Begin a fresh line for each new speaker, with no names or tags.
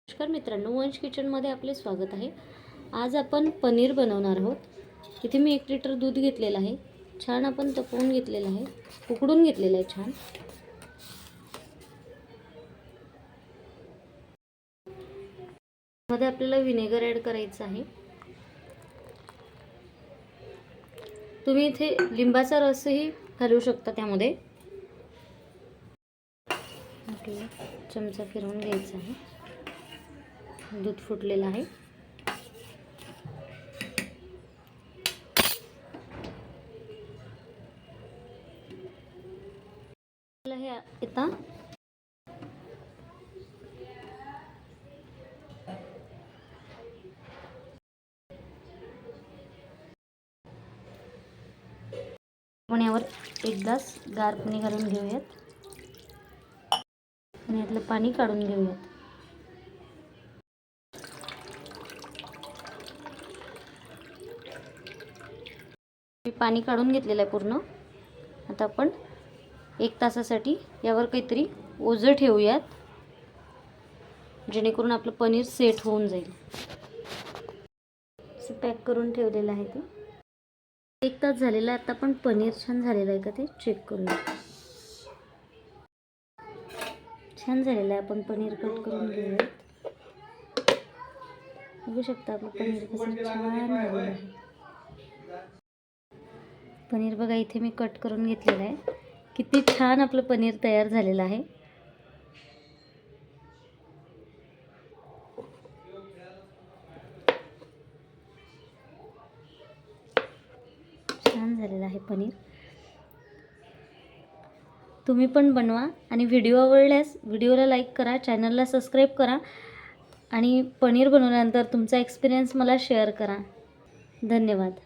नमस्कार मित्रांनो, वंश किचनमध्ये आपले स्वागत आहे। आज आपण पनीर बनवणार आहोत। इथे मी 1 लिटर दूध घेतलेलं आहे। छान आपण तापवून घेतलेलं आहे, उकडून घेतलेलं आहे छान। मध्ये आपल्याला व्हिनेगर ॲड करायचं आहे। तुम्ही इथे लिंबाचा रसही घालू शकता त्यामध्ये। चमचा फिरवून घ्यायचा आहे। दूध फुटलेलं आहे। हे आता आपण यावर 1 ग्लास गार पाणी घालून घेऊयात आणि यातलं पाणी काढून घेऊयात। मी पाणी काढून घेतलेलं आहे पूर्ण। आता आपण 1 तासासाठी यावर काहीतरी ओझं ठेवूयात, जेणेकरून आपलं पनीर सेट होऊन जाईल। असं पॅक करून ठेवलेलं आहे ते। 1 तास झालेला आहे। आता आपण पनीर छान झालेलं आहे का ते चेक करूया। छान झालेलं आहे। आपण पनीर कट करून घेऊयात। बघू शकता आपलं पनीर कसं छान झालेलं आहे। पनीर बघा, इथे मी कट करून घेतलेलं आहे। किती छान आपलं पनीर तयार झालेलं आहे। छान झालेलं आहे पनीर। तुम्ही पण बनवा आणि व्हिडिओ आवडल्यास व्हिडिओला लाईक करा, चॅनलला सबस्क्राईब करा आणि पनीर बनवल्यानंतर तुमचा एक्सपिरियन्स मला शेअर करा। धन्यवाद।